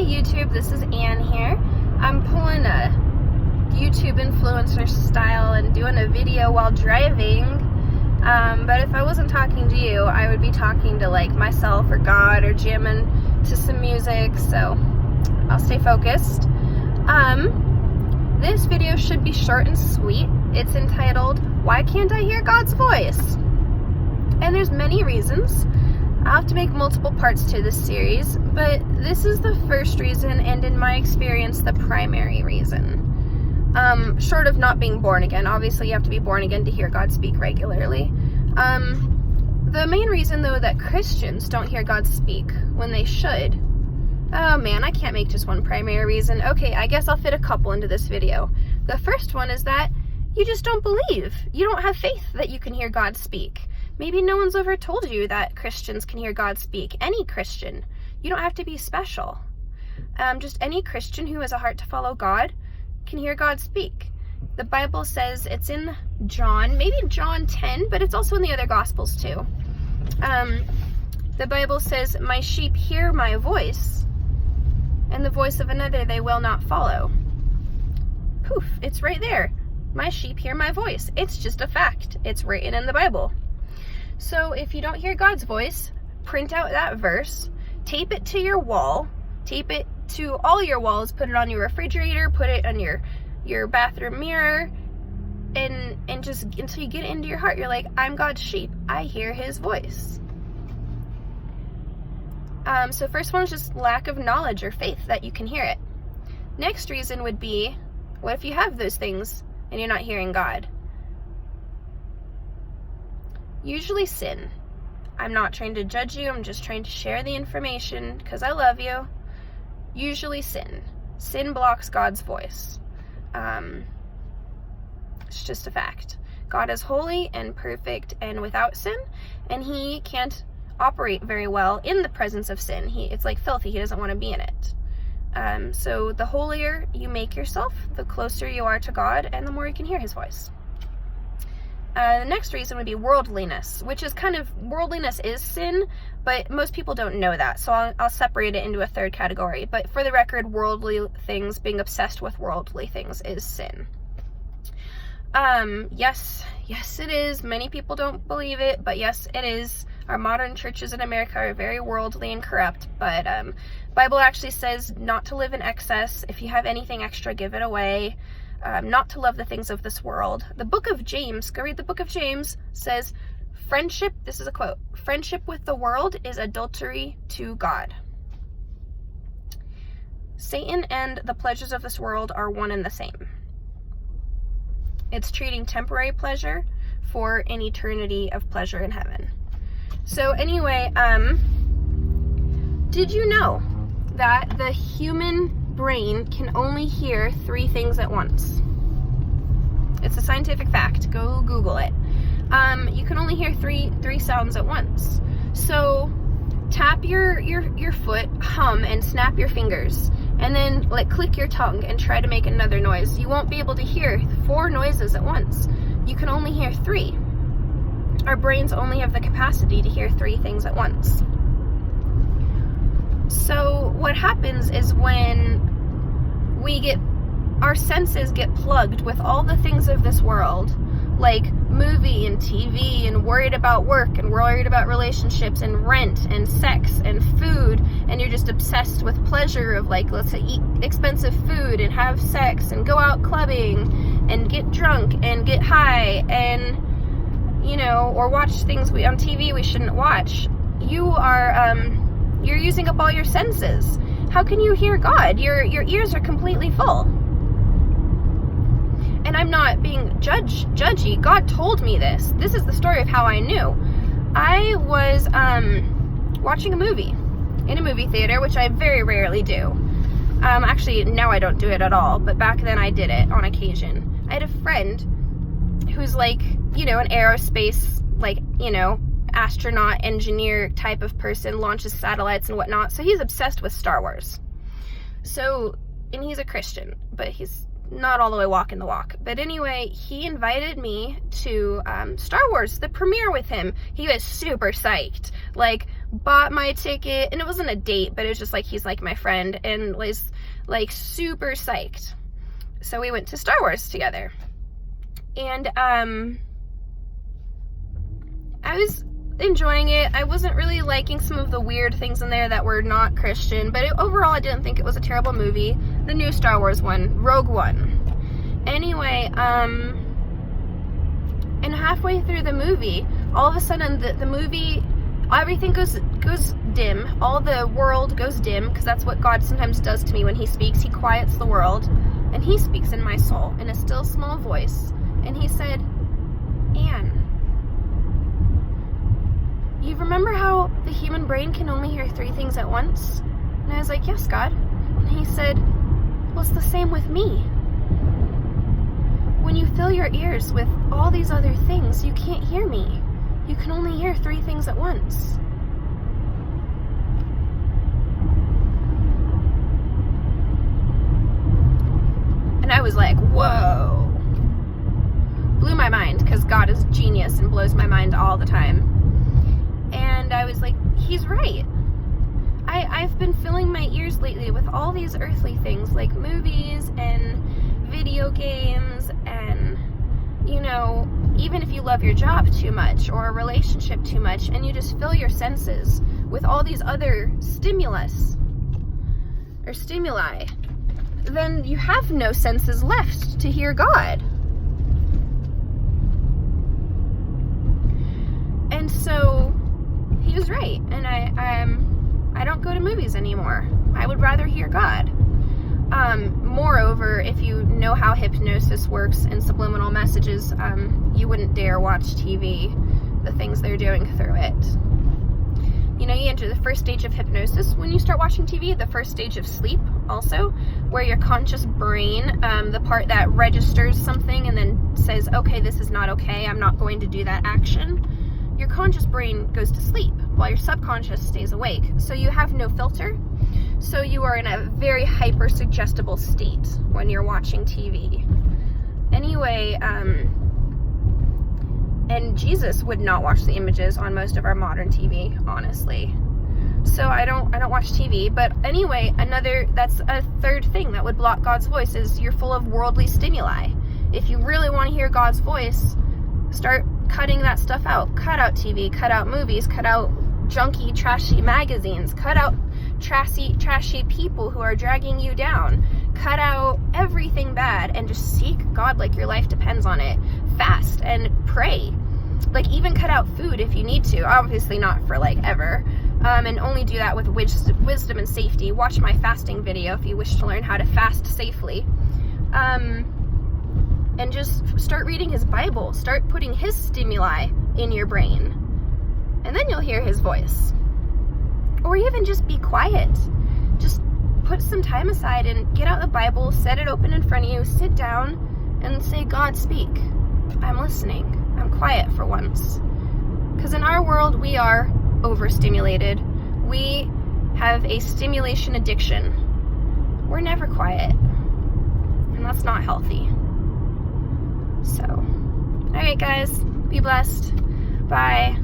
YouTube, this is Ann here. I'm pulling a YouTube influencer style and doing a video while driving, but if I wasn't talking to you, I would be talking to like myself or God or jamming to some music, so I'll stay focused. This video should be short and sweet. It's entitled, Why Can't I Hear God's Voice? And there's many reasons. I'll have to make multiple parts to this series, but this is the first reason, and in my experience, the primary reason. Short of not being born again. Obviously, you have to be born again to hear God speak regularly. The main reason, though, that Christians don't hear God speak when they should. Oh man, I can't make just one primary reason. Okay, I guess I'll fit a couple into this video. The first one is that you just don't believe. You don't have faith that you can hear God speak. Maybe no one's ever told you that Christians can hear God speak. Any Christian. You don't have to be special. Just any Christian who has a heart to follow God can hear God speak. The Bible says it's in John, maybe John 10, but it's also in the other Gospels too. The Bible says, "My sheep hear my voice, and the voice of another they will not follow." Poof, it's right there. My sheep hear my voice. It's just a fact. It's written in the Bible. So if you don't hear God's voice, print out that verse, tape it to your wall, tape it to all your walls, put it on your refrigerator, put it on your bathroom mirror, and just until you get it into your heart, you're like, I'm God's sheep. I hear his voice. So first one is just lack of knowledge or faith that you can hear it. Next reason would be, what if you have those things and you're not hearing God? Usually sin. I'm not trying to judge you, I'm just trying to share the information because I love you. Usually sin. Sin blocks God's voice. It's just a fact. God is holy and perfect and without sin, and he can't operate very well in the presence of sin. It's like filthy. He doesn't want to be in it. So the holier you make yourself, the closer you are to God, and the more you can hear his voice. The next reason would be worldliness, which is worldliness is sin, but most people don't know that, so I'll separate it into a third category. But for the record, worldly things, being obsessed with worldly things is sin. Yes it is. Many people don't believe it, but yes, it is. Our modern churches in America are very worldly and corrupt, but Bible actually says not to live in excess. If you have anything extra, give it away. Not to love the things of this world. The book of James, go read the book of James, says, friendship, this is a quote, friendship with the world is adultery to God. Satan and the pleasures of this world are one and the same. It's trading temporary pleasure for an eternity of pleasure in heaven. So anyway, did you know that the human brain can only hear 3 things at once? It's a scientific fact. Go Google it. You can only hear three sounds at once. So tap your foot, hum, and snap your fingers, and then like click your tongue and try to make another noise. You won't be able to hear 4 noises at once. You can only hear 3. Our brains only have the capacity to hear 3 things at once. So what happens is when our senses get plugged with all the things of this world, like movie and TV, and worried about work, and worried about relationships, and rent, and sex, and food, and you're just obsessed with pleasure of, like, let's say, eat expensive food, and have sex, and go out clubbing, and get drunk, and get high, and, or watch things on TV we shouldn't watch. You're using up all your senses. How can you hear God? Your ears are completely full. And I'm not being judgy. God told me this. This is the story of how I knew. I was watching a movie in a movie theater, which I very rarely do. Actually, now I don't do it at all, but back then I did it on occasion. I had a friend who's like, an aerospace, astronaut, engineer type of person, launches satellites and whatnot, so he's obsessed with Star Wars. And he's a Christian, but he's not all the way walking the walk. But anyway, he invited me to Star Wars, the premiere with him. He was super psyched. Like, bought my ticket, and it wasn't a date, but it was just like, he's like my friend, and was like super psyched. So we went to Star Wars together. And I was enjoying it. I wasn't really liking some of the weird things in there that were not Christian, but overall I didn't think it was a terrible movie. The new Star Wars one, Rogue One. Anyway, and halfway through the movie, all of a sudden the movie, everything goes dim. All the world goes dim, because that's what God sometimes does to me when he speaks. He quiets the world, and he speaks in my soul in a still small voice. And he said, Anne, you remember how the human brain can only hear 3 things at once? And I was like, yes, God. And he said, well, it's the same with me. When you fill your ears with all these other things, you can't hear me. You can only hear 3 things at once. And I was like, whoa. Blew my mind, because God is genius and blows my mind all the time. And I was like, he's right. I've been filling my ears lately with all these earthly things, like movies and video games, and, you know, even if you love your job too much or a relationship too much, and you just fill your senses with all these other stimuli, then you have no senses left to hear God. And so he was right, and I don't go to movies anymore. I would rather hear God. Moreover, if you know how hypnosis works and subliminal messages, you wouldn't dare watch TV, the things they're doing through it. You know, you enter the first stage of hypnosis when you start watching TV, the first stage of sleep also, where your conscious brain, the part that registers something and then says, okay, this is not okay, I'm not going to do that action. Your conscious brain goes to sleep while your subconscious stays awake. So you have no filter. So you are in a very hyper suggestible state when you're watching TV. Anyway, and Jesus would not watch the images on most of our modern TV, honestly. So I don't watch TV. But anyway, that's a third thing that would block God's voice, is you're full of worldly stimuli. If you really want to hear God's voice, start cutting that stuff out. Cut out TV, cut out movies, cut out junky, trashy magazines, cut out trashy people who are dragging you down. Cut out everything bad and just seek God like your life depends on it. Fast and pray. Like, even cut out food if you need to. Obviously not for like ever. And only do that with wisdom and safety. Watch my fasting video if you wish to learn how to fast safely. And just start reading his Bible. Start putting his stimuli in your brain. And then you'll hear his voice. Or even just be quiet. Just put some time aside and get out the Bible, set it open in front of you, sit down, and say, God, speak. I'm listening. I'm quiet for once. Because in our world, we are overstimulated. We have a stimulation addiction. We're never quiet. And that's not healthy. So, alright guys, be blessed. Bye.